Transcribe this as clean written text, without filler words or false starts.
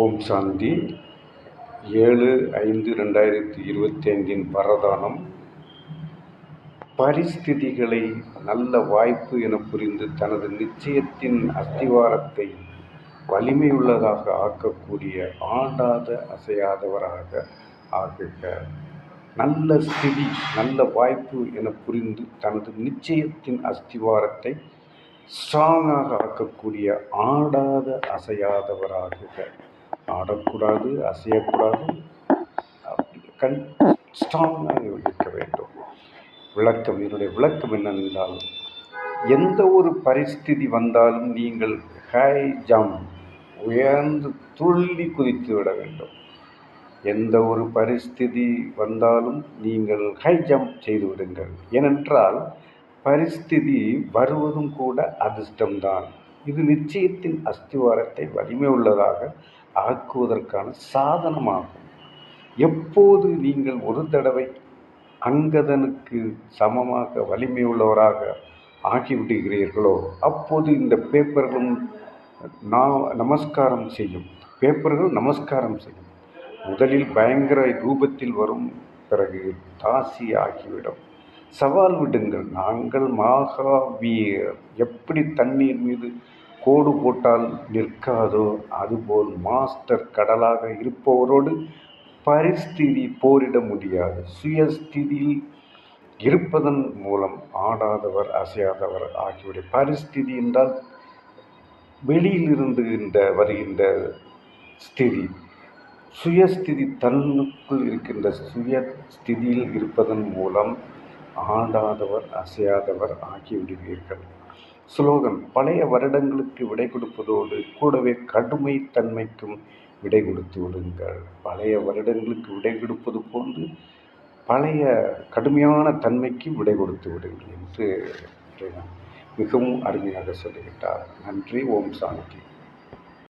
ஓம் சாந்தி. 7/5/2025 வரதானம். பரிஸ்திதிகளை நல்ல வாய்ப்பு என புரிந்து தனது நிச்சயத்தின் அஸ்திவாரத்தை வலிமையுள்ளதாக ஆக்கக்கூடிய ஆடாத அசையாதவராக ஆகுக. நல்ல ஸ்திதி, நல்ல வாய்ப்பு என புரிந்து தனது நிச்சயத்தின் அஸ்திவாரத்தை ஸ்ட்ராங்காக ஆக்கக்கூடிய ஆடாத அசையாதவராகுக. ஆடக்கூடாது, அசையக்கூடாது, ஸ்ட்ராங்காக இருக்க வேண்டும். என்னுடைய விளக்கம் என்னென்றால், எந்த ஒரு பரிஸ்திதி வந்தாலும் நீங்கள் ஹை ஜம்ப், உயர்ந்து துள்ளி குதித்து விட வேண்டும். எந்த ஒரு பரிஸ்திதி வந்தாலும் நீங்கள் ஹை ஜம்ப் செய்து விடுங்கள். ஏனென்றால் பரிஸ்திதி வருவதும் கூட அதிர்ஷ்டம்தான். இது நிச்சயத்தின் அஸ்திவாரத்தை வலிமை உள்ளதாக ஆக்குவதற்கான சாதனமாகும். எப்போது நீங்கள் ஒரு தடவை அங்கதனுக்கு சமமாக வலிமை உள்ளவராக ஆகிவிடுகிறீர்களோ அப்போது இந்த பேப்பர்களும் நமஸ்காரம் செய்யும். முதலில் பயங்கர ரூபத்தில் வரும், பிறகு தாசி ஆகிவிடும். சவால் விடுங்கள். நாங்கள் மகாவீர். எப்படி தண்ணீர் மீது கோடு போட்டால் நிற்காதோ அதுபோல் மாஸ்டர் கடலாக இருப்பவரோடு பரிஸ்திதி போரிட முடியாது. சுயஸ்திதியில் இருப்பதன் மூலம் ஆடாதவர் அசையாதவர் ஆகியோருடைய பரிஸ்திதி என்றால் வெளியிலிருந்து வருகின்ற ஸ்திதி. சுயஸ்திதி தன்னுக்குள் இருக்கின்ற சுயஸ்திதியில் இருப்பதன் மூலம் ஆடாதவர் அசையாதவர் ஆகிவிடுவீர்கள். ஸ்லோகன்: பழைய வருடங்களுக்கு விடை கொடுப்பதோடு கூடவே கடுமை தன்மைக்கும் விடை கொடுத்து விடுங்கள். பழைய வருடங்களுக்கு விடை கொடுப்பது போன்று பழைய கடுமையான தன்மைக்கு விடை கொடுத்து விடுங்கள் என்று மிகவும் அருமையாக சொல்லிவிட்டார். நன்றி. ஓம் சாந்தி.